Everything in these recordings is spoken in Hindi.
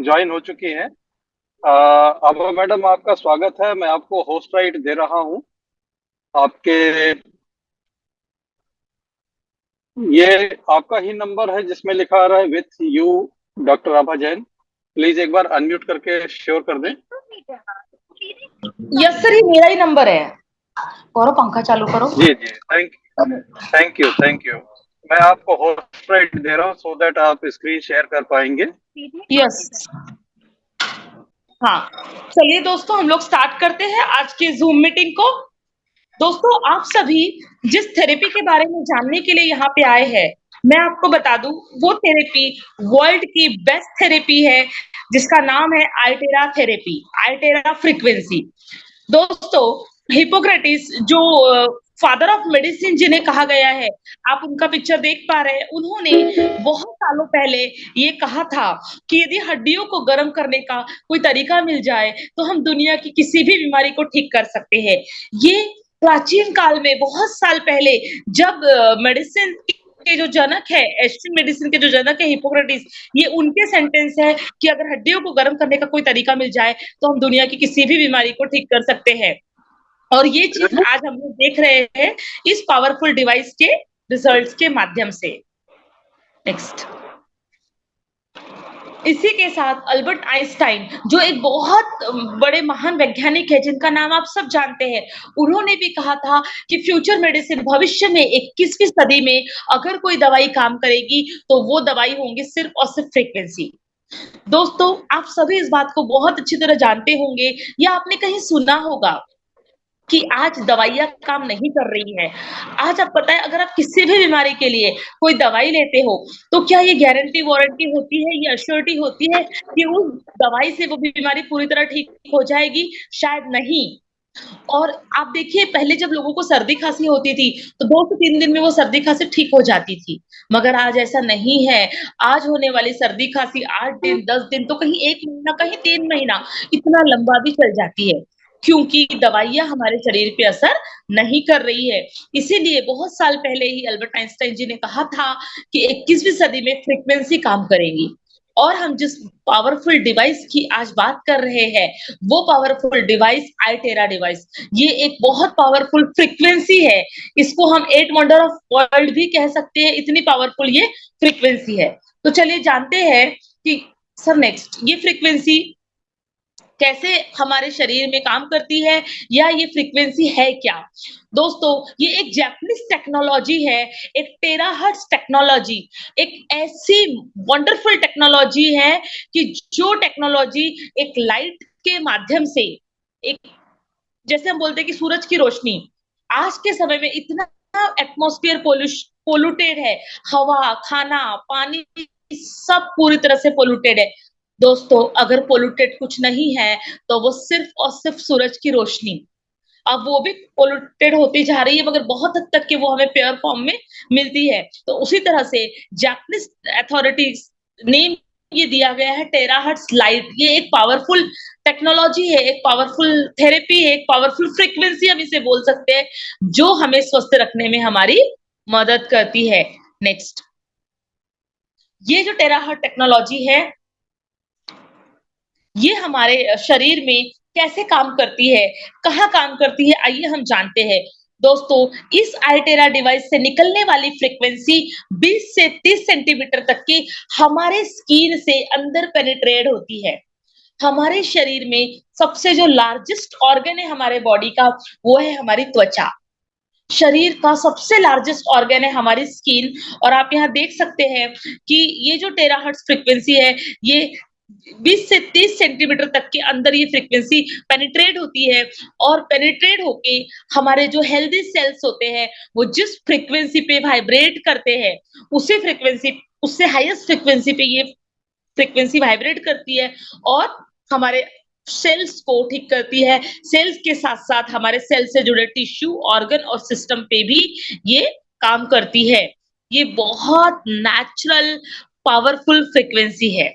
ज्वाइन हो चुकी हैं। अब मैडम आपका स्वागत है। मैं आपको होस्ट राइट दे रहा हूं। आपके ये आपका ही नंबर है जिसमें लिखा आ रहा है with you doctor Abha Jain. Please एक बार अनम्यूट करके श्योर कर दें। यस सर, ये मेरा ही नंबर है। करो, पंखा चालू करो। जी जी, थैंक यू। मैं आपको होस्ट राइट दे रहा हूं सो दैट आप स्क्रीन शेयर कर पाएंगे। यस। हाँ, चलिए दोस्तों, हम लोग स्टार्ट करते हैं आज की जूम मीटिंग को। दोस्तों, आप सभी जिस थेरेपी के बारे में जानने के लिए यहाँ पे आए हैं, मैं आपको बता दूं, वो थेरेपी वर्ल्ड की बेस्ट थेरेपी है, जिसका नाम है आल्टेरा थेरेपी, आल्टेरा फ्रीक्वेंसी। दोस्तों, हिपोक्रेटिस जो फादर ऑफ मेडिसिन जिन्हें कहा गया है, आप उनका पिक्चर देख पा रहे हैं। उन्होंने बहुत सालों पहले ये कहा था कि यदि हड्डियों को गर्म करने का कोई तरीका मिल जाए तो हम दुनिया की किसी भी बीमारी को ठीक कर सकते हैं। ये प्राचीन काल में, बहुत साल पहले, जब मेडिसिन के जो जनक है, एस्ट्रिन मेडिसिन के जो जनक है हिपोक्रेटिस, ये उनके सेंटेंस है कि अगर हड्डियों को गर्म करने का कोई तरीका मिल जाए तो हम दुनिया की किसी भी बीमारी को ठीक कर सकते हैं। और ये चीज आज हम लोग देख रहे हैं इस पावरफुल डिवाइस के रिजल्ट्स के माध्यम से। नेक्स्ट। इसी के साथ अल्बर्ट आइंस्टाइन, जो एक बहुत बड़े महान वैज्ञानिक है जिनका नाम आप सब जानते हैं, उन्होंने भी कहा था कि फ्यूचर मेडिसिन, भविष्य में 21वीं सदी में अगर कोई दवाई काम करेगी तो वो दवाई होंगी सिर्फ और सिर्फ फ्रीक्वेंसी। दोस्तों, आप सभी इस बात को बहुत अच्छी तरह जानते होंगे या आपने कहीं सुना होगा कि आज दवाइयां काम नहीं कर रही है। आज आप पता है, अगर आप किसी भी बीमारी के लिए कोई दवाई लेते हो तो क्या ये गारंटी वारंटी होती है, ये अश्योरिटी होती है कि उस दवाई से वो बीमारी पूरी तरह ठीक हो जाएगी? शायद नहीं। और आप देखिए, पहले जब लोगों को सर्दी खांसी होती थी तो 2 से 3 दिन में वो सर्दी खांसी ठीक हो जाती थी, मगर आज ऐसा नहीं है। आज होने वाली सर्दी खांसी 8 दिन, 10 दिन, तो कहीं 1 महीना, कहीं 3 महीना, इतना लंबा भी चल जाती है, क्योंकि दवाइयां हमारे शरीर पे असर नहीं कर रही है। इसीलिए बहुत साल पहले ही अल्बर्ट आइंस्टाइन जी ने कहा था कि 21वीं सदी में फ्रीक्वेंसी काम करेगी। और हम जिस पावरफुल डिवाइस की आज बात कर रहे हैं, वो पावरफुल डिवाइस आल्टेरा डिवाइस, ये एक बहुत पावरफुल फ्रीक्वेंसी है। इसको हम 8 वंडर ऑफ वर्ल्ड भी कह सकते हैं, इतनी पावरफुल ये फ्रीक्वेंसी है। तो चलिए जानते हैं कि सर, नेक्स्ट, ये फ्रीक्वेंसी कैसे हमारे शरीर में काम करती है, या ये फ्रीक्वेंसी है क्या। दोस्तों, ये एक जापानीज टेक्नोलॉजी है, एक टेराहर्ट्ज टेक्नोलॉजी, एक ऐसी वंडरफुल टेक्नोलॉजी है कि जो टेक्नोलॉजी एक लाइट के माध्यम से, एक, जैसे हम बोलते हैं कि सूरज की रोशनी, आज के समय में इतना एटमॉस्फेयर पोल्यूटेड है, हवा, खाना, पानी, सब पूरी तरह से पोल्यूटेड है। दोस्तों, अगर पोल्यूटेड कुछ नहीं है तो वो सिर्फ और सिर्फ सूरज की रोशनी। अब वो भी पोल्यूटेड होती जा रही है, मगर बहुत हद तक के वो हमें प्योर फॉर्म में मिलती है। तो उसी तरह से जापानीज अथॉरिटीज ने ये दिया गया है टेराहर्ट्ज लाइट। ये एक पावरफुल टेक्नोलॉजी है, एक पावरफुल थेरेपी है, एक पावरफुल फ्रीक्वेंसी हम इसे बोल सकते हैं, जो हमें स्वस्थ रखने में हमारी मदद करती है। नेक्स्ट। ये जो टेराहर्ट्ज टेक्नोलॉजी है, ये हमारे शरीर में कैसे काम करती है, कहाँ काम करती है, आइए हम जानते हैं। दोस्तों, इस आल्टेरा डिवाइस से निकलने वाली फ्रीक्वेंसी 20 से 30 सेंटीमीटर तक की हमारे स्किन से अंदर पेनिट्रेट होती है। हमारे शरीर में सबसे जो लार्जेस्ट ऑर्गन है हमारे बॉडी का, वो है हमारी त्वचा। शरीर का सबसे लार्जेस्ट ऑर्गन है हमारी स्किन। और आप यहाँ देख सकते हैं कि ये जो टेराहर्ट्ज फ्रीक्वेंसी है, ये 20 से 30 सेंटीमीटर तक के अंदर ये फ्रीक्वेंसी पेनिट्रेट होती है। और पेनिट्रेट होके हमारे जो हेल्दी सेल्स होते हैं, वो जिस फ्रीक्वेंसी पे वाइब्रेट करते हैं, उसी फ्रीक्वेंसी, उससे हाईएस्ट फ्रीक्वेंसी पे ये फ्रीक्वेंसी वाइब्रेट करती है और हमारे सेल्स को ठीक करती है। सेल्स के साथ साथ हमारे सेल से जुड़े टिश्यू, ऑर्गन और सिस्टम पे भी ये काम करती है। ये बहुत नेचुरल पावरफुल फ्रीक्वेंसी है।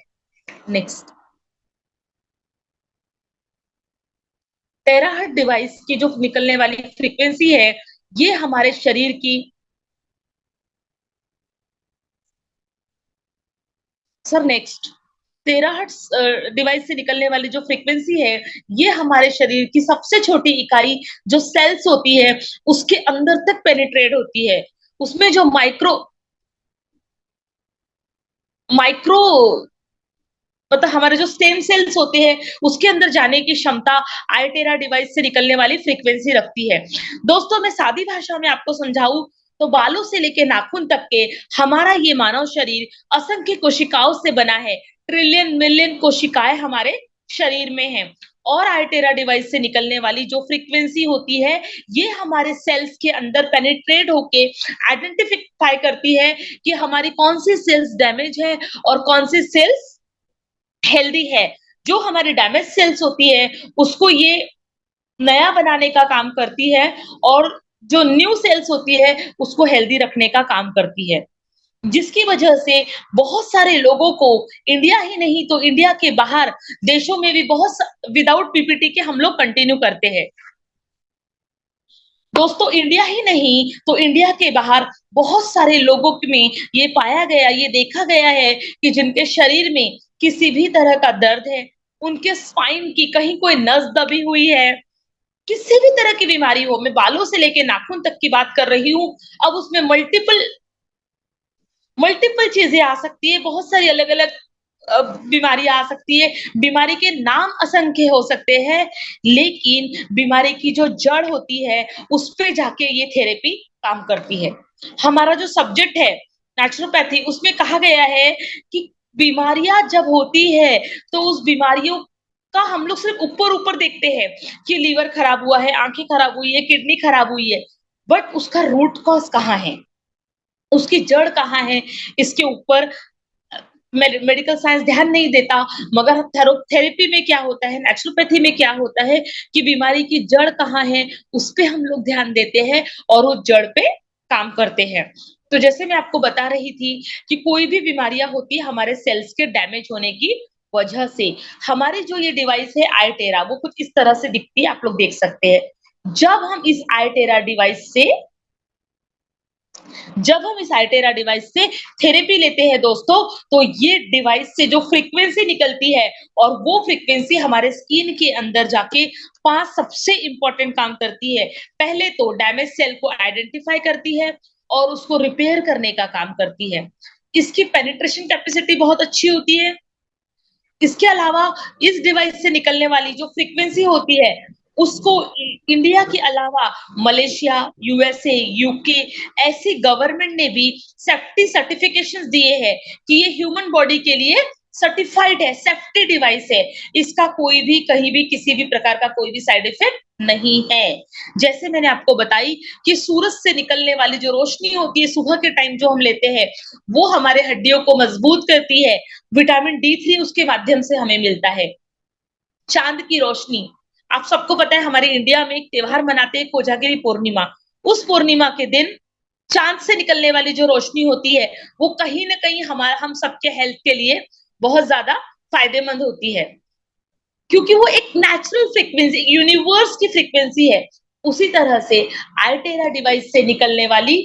नेक्स्ट। टेराहर्ट्ज डिवाइस की जो निकलने वाली फ्रीक्वेंसी है, ये हमारे शरीर की, सर नेक्स्ट, टेराहर्ट्ज डिवाइस से निकलने वाली जो फ्रीक्वेंसी है, ये हमारे शरीर की सबसे छोटी इकाई जो सेल्स होती है, उसके अंदर तक पेनिट्रेट होती है। उसमें जो माइक्रो माइक्रो मतलब हमारे जो स्टेम सेल्स होते हैं, उसके अंदर जाने की क्षमता आयटेरा डिवाइस से निकलने वाली फ्रीक्वेंसी रखती है। दोस्तों, मैं सादी भाषा में आपको समझाऊं तो बालों से लेके नाखून तक के हमारा ये मानव शरीर असंख्य कोशिकाओं से बना है। ट्रिलियन मिलियन कोशिकाएं हमारे शरीर में हैं। और आयटेरा डिवाइस से निकलने वाली जो फ्रीक्वेंसी होती है, ये हमारे सेल्स के अंदर पेनिट्रेट होके आइडेंटिफाई करती है कि हमारी कौन सी सेल्स डैमेज है और कौन सी सेल्स हेल्दी है। जो हमारी डैमेज सेल्स होती है, उसको ये नया बनाने का काम करती है, और जो न्यू सेल्स होती है, उसको हेल्दी रखने का काम करती है। जिसकी वजह से बहुत सारे लोगों को इंडिया ही नहीं तो इंडिया के बाहर देशों में भी विदाउट पीपीटी के हम लोग कंटिन्यू करते हैं। दोस्तों, इंडिया ही नहीं तो इंडिया के बाहर बहुत सारे लोगों में ये पाया गया, ये देखा गया है कि जिनके शरीर में किसी भी तरह का दर्द है, उनके स्पाइन की कहीं कोई नस दबी हुई है, किसी भी तरह की बीमारी हो, मैं बालों से लेके नाखून तक की बात कर रही हूँ। अब उसमें मल्टीपल मल्टीपल चीजें आ सकती है, बहुत सारी अलग अलग बीमारी आ सकती है। बीमारी के नाम असंख्य हो सकते हैं, लेकिन बीमारी की जो जड़ होती है, उस पे जाके ये थेरेपी काम करती है। हमारा जो सब्जेक्ट है नेचुरोपैथी, उसमें कहा गया है कि बीमारियां जब होती है तो उस बीमारियों का हम लोग सिर्फ ऊपर ऊपर देखते हैं कि लीवर खराब हुआ है, आंखें खराब हुई है, किडनी खराब हुई है, बट उसका रूट कॉज कहाँ है, उसकी जड़ कहाँ है, इसके ऊपर मेडिकल साइंस ध्यान नहीं देता। मगर थेरेपी में क्या होता है, नेचुरोपैथी में क्या होता है कि बीमारी की जड़ कहाँ है, उस पे हम लोग ध्यान देते हैं और उस जड़ पे काम करते हैं। तो जैसे मैं आपको बता रही थी कि कोई भी बीमारियां होती है हमारे सेल्स के डैमेज होने की वजह से। हमारी जो ये डिवाइस है आयटेरा, वो कुछ इस तरह से दिखती है, आप लोग देख सकते हैं। जब हम इस आयटेरा डिवाइस से थेरेपी लेते हैं दोस्तों, तो ये डिवाइस से जो फ्रीक्वेंसी निकलती है, और वो फ्रीक्वेंसी हमारे स्किन के अंदर जाके 5 सबसे इंपॉर्टेंट काम करती है। पहले तो डैमेज सेल को आइडेंटिफाई करती है और उसको रिपेयर करने का काम करती है। इसकी पेनिट्रेशन कैपेसिटी बहुत अच्छी होती है। इसके अलावा इस डिवाइस से निकलने वाली जो फ्रीक्वेंसी होती है, उसको इंडिया के अलावा मलेशिया, यूएसए, यूके, ऐसी गवर्नमेंट ने भी सेफ्टी सर्टिफिकेशंस दिए हैं कि ये ह्यूमन बॉडी के लिए सर्टिफाइड है, सेफ्टी डिवाइस है। इसका कोई भी कहीं भी किसी भी प्रकार का कोई भी साइड इफेक्ट नहीं है। जैसे मैंने आपको बताई कि सूरज से निकलने वाली जो रोशनी होती है सुबह के टाइम जो हम लेते हैं, वो हमारे हड्डियों को मजबूत करती है। विटामिन D3 उसके माध्यम से हमें मिलता है। चांद की रोशनी, आप सबको पता है हमारे इंडिया में एक त्योहार मनाते हैं कोजागिरी पूर्णिमा। उस पूर्णिमा के दिन चांद से निकलने वाली जो रोशनी होती है, वो कहीं ना कहीं हम सबके हेल्थ के लिए बहुत ज्यादा फायदेमंद होती है, क्योंकि वो एक नेचुरल फ्रीक्वेंसी, यूनिवर्स की फ्रीक्वेंसी है। उसी तरह से आल्टेरा डिवाइस से निकलने वाली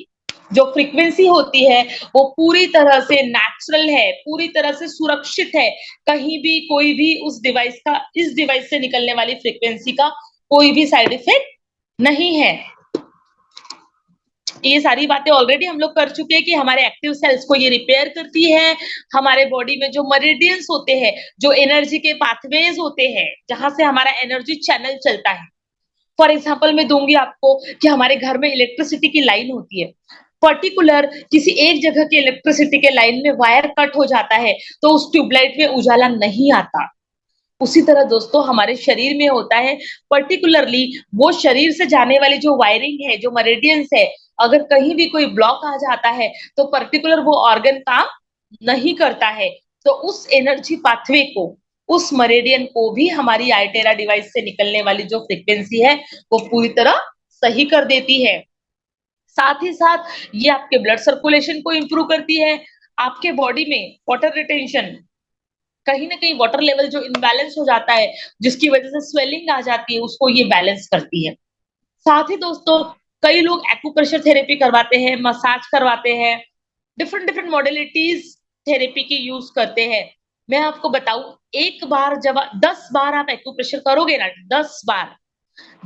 जो फ्रीक्वेंसी होती है, वो पूरी तरह से नेचुरल है, पूरी तरह से सुरक्षित है। कहीं भी कोई भी इस डिवाइस से निकलने वाली फ्रीक्वेंसी का कोई भी साइड इफेक्ट नहीं है। ये सारी बातें ऑलरेडी हम लोग कर चुके हैं कि हमारे एक्टिव सेल्स को ये रिपेयर करती है। हमारे बॉडी में जो मेरिडियंस होते हैं, जो एनर्जी के पाथवेज होते हैं, जहां से हमारा एनर्जी चैनल चलता है। फॉर एग्जाम्पल मैं दूंगी आपको कि हमारे घर में इलेक्ट्रिसिटी की लाइन होती है, पर्टिकुलर किसी एक जगह की इलेक्ट्रिसिटी के लाइन में वायर कट हो जाता है, तो उस ट्यूबलाइट में उजाला नहीं आता। उसी तरह दोस्तों हमारे शरीर में होता है, पर्टिकुलरली वो शरीर से जाने वाली जो वायरिंग है, जो मेरिडियंस है, अगर कहीं भी कोई ब्लॉक आ जाता है, तो पर्टिकुलर वो ऑर्गन काम नहीं करता है। तो उस एनर्जी पाथवे को, उस मेरिडियन को भी हमारी आयटेरा डिवाइस से निकलने वाली जो फ्रीक्वेंसी है, वो पूरी तरह सही कर देती है। साथ ही साथ ये आपके ब्लड सर्कुलेशन को इंप्रूव करती है। आपके बॉडी में वाटर रिटेंशन, कहीं ना कहीं वाटर लेवल जो इनबैलेंस हो जाता है, जिसकी वजह से स्वेलिंग आ जाती है, उसको ये बैलेंस करती है। साथ ही दोस्तों कई लोग एक्यूप्रेशर थेरेपी करवाते हैं, मसाज करवाते हैं, डिफरेंट डिफरेंट मॉडलिटीज थेरेपी की यूज करते हैं। मैं आपको बताऊं, एक बार जब 10 बार आप एक्यूप्रेशर करोगे ना, 10 बार,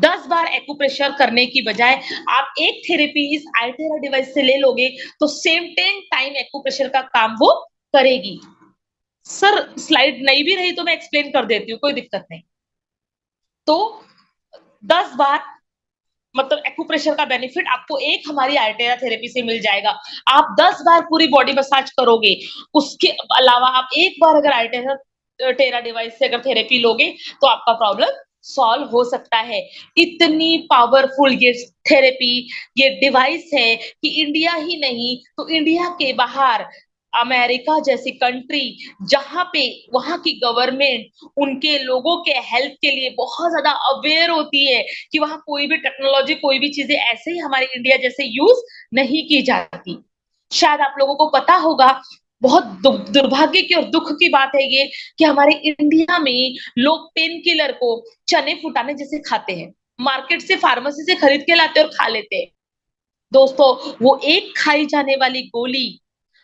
10 बार एक्यूप्रेशर करने की बजाय आप एक थेरेपी इस आल्टेरा डिवाइस से ले लोगे तो सेम 10 टाइम एक्यूप्रेशर का काम वो करेगी। सर स्लाइड नहीं भी रही तो मैं एक्सप्लेन कर देती हूँ, कोई दिक्कत नहीं। तो 10 बार मतलब एक्यूप्रेशर का बेनिफिट आपको एक हमारी आल्टेरा थेरेपी से मिल जाएगा। आप 10 बार पूरी बॉडी मसाज करोगे, उसके अलावा आप एक बार अगर आल्टेरा टेरा डिवाइस से अगर थेरेपी लोगे तो आपका प्रॉब्लम सॉल्व हो सकता है। इतनी पावरफुल ये थेरेपी, ये डिवाइस है कि इंडिया ही नहीं तो इंडिया के बाहर अमेरिका जैसी कंट्री, जहां पे वहां की गवर्नमेंट उनके लोगों के हेल्थ के लिए बहुत ज्यादा अवेयर होती है कि वहां कोई भी टेक्नोलॉजी, कोई भी चीजें ऐसे ही हमारे इंडिया जैसे यूज नहीं की जाती। शायद आप लोगों को पता होगा, बहुत दुर्भाग्य की और दुख की बात है ये कि हमारे इंडिया में लोग पेन किलर को चने फुटाने जैसे खाते हैं, मार्केट से फार्मेसी से खरीद के लाते और खा लेते हैं। दोस्तों, वो एक खाई जाने वाली गोली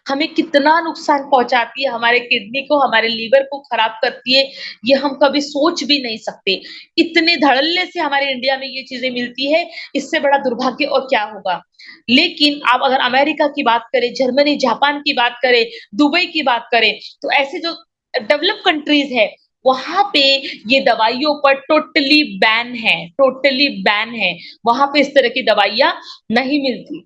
हमें कितना नुकसान पहुंचाती है, हमारे किडनी को, हमारे लीवर को खराब करती है, ये हम कभी सोच भी नहीं सकते। इतने धड़ल्ले से हमारे इंडिया में ये चीजें मिलती है, इससे बड़ा दुर्भाग्य और क्या होगा। लेकिन आप अगर अमेरिका की बात करें, जर्मनी, जापान की बात करें, दुबई की बात करें, तो ऐसे जो डेवलप कंट्रीज है, वहां पे ये दवाइयों पर टोटली बैन है, टोटली बैन है। वहां पे इस तरह की दवाइयां नहीं मिलती।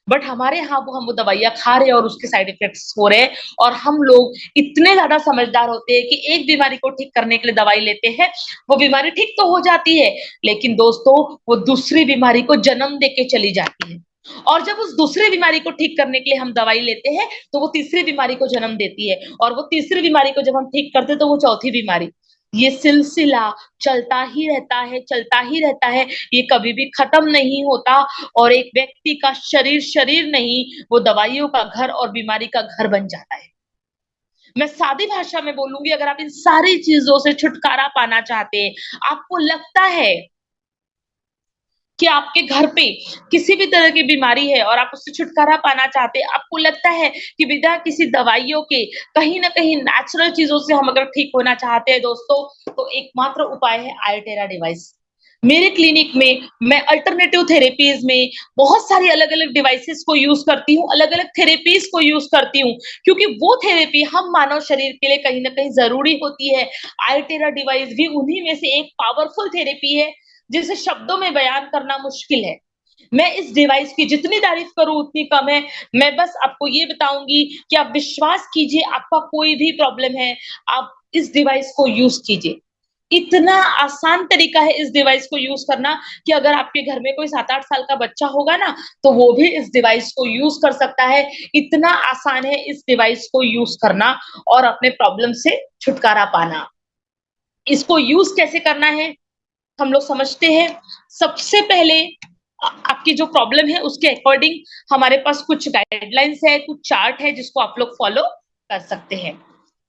बट हमारे यहाँ हम वो दवाइयां खा रहे हैं और उसके साइड इफेक्ट्स हो रहे हैं। और हम लोग इतने ज्यादा समझदार होते हैं कि एक बीमारी को ठीक करने के लिए दवाई लेते हैं, वो बीमारी ठीक तो हो जाती है, लेकिन दोस्तों वो दूसरी बीमारी को जन्म दे के चली जाती है। और जब उस दूसरी बीमारी को ठीक करने के लिए हम दवाई लेते हैं तो वो तीसरी बीमारी को जन्म देती है, और वो तीसरी बीमारी को जब हम ठीक करते हैं तो वो चौथी बीमारी। ये सिलसिला चलता ही रहता है, चलता ही रहता है, ये कभी भी खत्म नहीं होता। और एक व्यक्ति का शरीर शरीर नहीं, वो दवाइयों का घर और बीमारी का घर बन जाता है। मैं सादी भाषा में बोलूंगी, अगर आप इन सारी चीजों से छुटकारा पाना चाहते हैं, आपको लगता है कि आपके घर पे किसी भी तरह की बीमारी है और आप उससे छुटकारा पाना चाहते हैं, आपको लगता है कि बिना किसी दवाइयों के कहीं ना कहीं नेचुरल चीजों से हम अगर ठीक होना चाहते हैं दोस्तों, तो एकमात्र उपाय है आल्टेरा डिवाइस। मेरे क्लिनिक में मैं अल्टरनेटिव थेरेपीज में बहुत सारी अलग अलग डिवाइसेस को यूज करती हूँ, अलग अलग थेरेपीज को यूज करती हूँ, क्योंकि वो थेरेपी हम मानव शरीर के लिए कहीं ना कहीं जरूरी होती है। आल्टेरा डिवाइस भी उन्हीं में से एक पावरफुल थेरेपी है जिसे शब्दों में बयान करना मुश्किल है। मैं इस डिवाइस की जितनी तारीफ करूं उतनी कम है। मैं बस आपको ये बताऊंगी कि आप विश्वास कीजिए, आपका कोई भी प्रॉब्लम है, आप इस डिवाइस को यूज कीजिए। इतना आसान तरीका है इस डिवाइस को यूज करना कि अगर आपके घर में कोई 7-8 साल का बच्चा होगा ना, तो वो भी इस डिवाइस को यूज कर सकता है। इतना आसान है इस डिवाइस को यूज करना और अपने प्रॉब्लम से छुटकारा पाना। इसको यूज कैसे करना है हम लोग समझते हैं। सबसे पहले आपकी जो प्रॉब्लम है उसके अकॉर्डिंग हमारे पास कुछ गाइडलाइंस है, कुछ चार्ट है जिसको आप लोग फॉलो कर सकते हैं।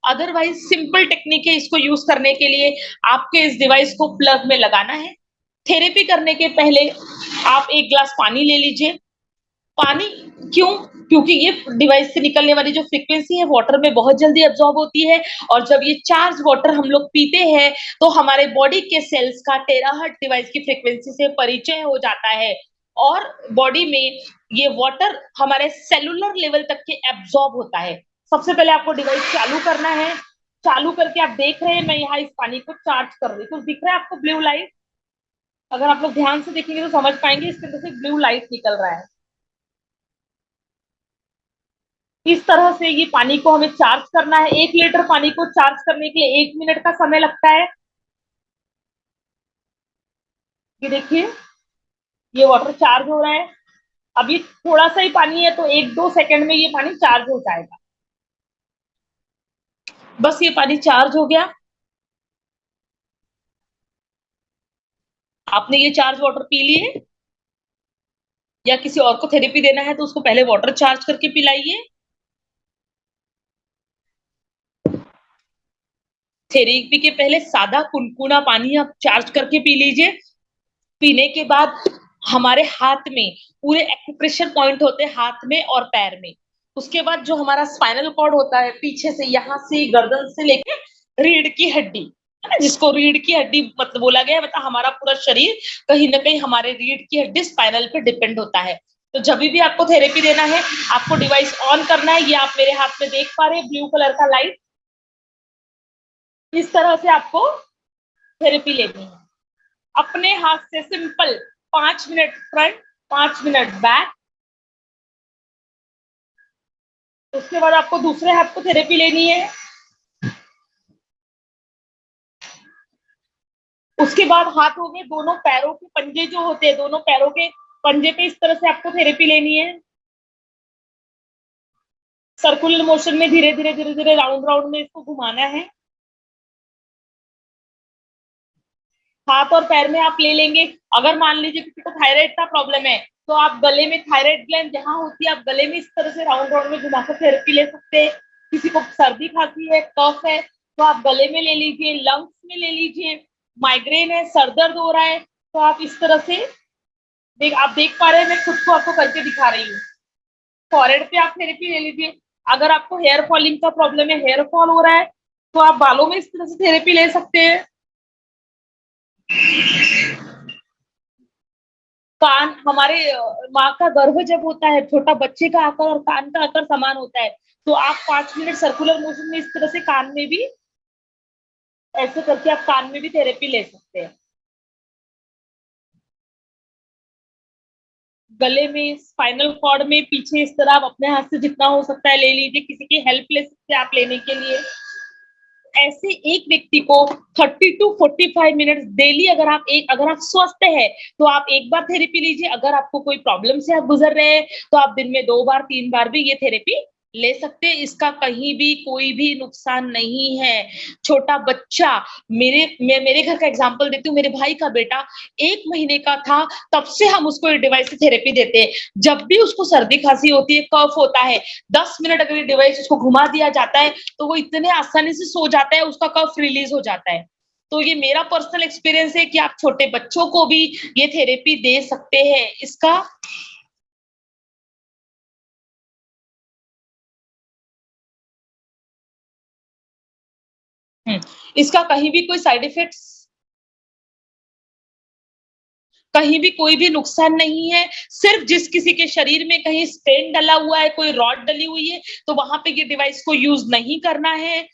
अदरवाइज सिंपल टेक्निक है इसको यूज करने के लिए। आपके इस डिवाइस को प्लग में लगाना है। थेरेपी करने के पहले आप एक ग्लास पानी ले लीजिए। पानी क्यों? क्योंकि ये डिवाइस से निकलने वाली जो फ्रीक्वेंसी है वाटर में बहुत जल्दी एब्जॉर्ब होती है, और जब ये चार्ज वाटर हम लोग पीते हैं तो हमारे बॉडी के सेल्स का टेराहर्ट्ज डिवाइस की फ्रीक्वेंसी से परिचय हो जाता है, और बॉडी में ये वाटर हमारे सेलुलर लेवल तक के एब्जॉर्ब होता है। सबसे पहले आपको डिवाइस चालू करना है। चालू करके आप देख रहे हैं मैं यहाँ इस पानी को चार्ज कर रही हूँ, कुछ दिख रहा है आपको ब्लू लाइट? अगर आप लोग ध्यान से देखेंगे तो समझ पाएंगे इसके अंदर से ब्लू लाइट निकल रहा है। इस तरह से ये पानी को हमें चार्ज करना है। 1 लीटर पानी को चार्ज करने के लिए 1 मिनट का समय लगता है। ये देखिए, ये वाटर चार्ज हो रहा है। अब ये थोड़ा सा ही पानी है तो 1-2 सेकंड में ये पानी चार्ज हो जाएगा। बस ये पानी चार्ज हो गया। आपने ये चार्ज वाटर पी लिए, या किसी और को थेरेपी देना है तो उसको पहले वाटर चार्ज करके पिलाइए। थेरेपी के पहले सादा कुनकुना पानी आप चार्ज करके पी लीजिए। पीने के बाद हमारे हाथ में पूरे एक्यूप्रेशर पॉइंट होते हैं, हाथ में और पैर में। उसके बाद जो हमारा स्पाइनल कॉर्ड होता है, पीछे से यहाँ से गर्दन से लेके रीढ़ की हड्डी, है ना, जिसको रीढ़ की हड्डी मतलब बोला गया है, मतलब हमारा पूरा शरीर कहीं ना कहीं हमारे रीढ़ की हड्डी स्पाइनल पे डिपेंड होता है। तो जब भी आपको थेरेपी देना है, आपको डिवाइस ऑन करना है। ये आप मेरे हाथ में देख पा रहे हैं, ब्लू कलर का लाइट। इस तरह से आपको थेरेपी लेनी है अपने हाथ से, simple 5 minute front, 5 minute back. उसके बाद आपको दूसरे हाथ को थेरेपी लेनी है। उसके बाद हाथों में दोनों पैरों के पंजे जो होते हैं, दोनों पैरों के पंजे पे इस तरह से आपको थेरेपी लेनी है। सर्कुलर मोशन में धीरे धीरे धीरे धीरे राउंड राउंड में इसको घुमाना है। हाथ और पैर में आप ले लेंगे। अगर मान लीजिए किसी को थायराइड का प्रॉब्लम है, तो आप गले में थायराइड ग्लैंड जहां होती है, आप गले में इस तरह से राउंड राउंड में घुमाकर थेरेपी ले सकते हैं। किसी को सर्दी खांसी है, कफ है, तो आप गले में ले लीजिए, लंग्स में ले लीजिए। माइग्रेन है, सर दर्द हो रहा है, तो आप इस तरह से आप देख पा रहे हैं, मैं खुद को आपको करके दिखा रही हूँ। फॉरहेड पे आप थेरेपी ले लीजिए। अगर आपको हेयर फॉलिंग का प्रॉब्लम है, हेयर फॉल हो रहा है, तो आप बालों में इस तरह से थेरेपी ले सकते हैं। कान, हमारे माँ का गर्भ जब होता है, छोटा बच्चे का आकार और कान का आकार समान होता है, तो आप 5 मिनट सर्कुलर मोशन में इस तरह से कान में भी, ऐसे करके आप कान में भी थेरेपी ले सकते हैं। गले में, स्पाइनल कॉर्ड में, पीछे इस तरह आप अपने हाथ से जितना हो सकता है ले लीजिए। किसी की हेल्प ले सकते हैं आप लेने के लिए। ऐसे एक व्यक्ति को 30 टू 45 मिनट डेली, अगर आप स्वस्थ है तो आप एक बार थेरेपी लीजिए। अगर आपको कोई प्रॉब्लम से आप गुजर रहे हैं, तो आप दिन में 2 बार 3 बार भी ये थेरेपी ले सकते हैं। इसका कहीं भी कोई भी नुकसान नहीं है। छोटा बच्चा, मैं मेरे घर का एग्जांपल देती हूँ। मेरे भाई का बेटा 1 महीने का था, तब से हम उसको ये डिवाइस से थेरेपी देते हैं। जब भी उसको सर्दी खांसी होती है, कफ होता है, 10 मिनट अगर ये डिवाइस उसको घुमा दिया जाता है, तो वो इतने आसानी से सो जाता है, उसका कफ रिलीज हो जाता है। तो ये मेरा पर्सनल एक्सपीरियंस है कि आप छोटे बच्चों को भी ये थेरेपी दे सकते हैं। इसका कहीं भी कोई साइड इफेक्ट्स, कहीं भी कोई भी नुकसान नहीं है। सिर्फ जिस किसी के शरीर में कहीं स्टेन डला हुआ है, कोई रॉड डली हुई है, तो वहां पे ये डिवाइस को यूज नहीं करना है।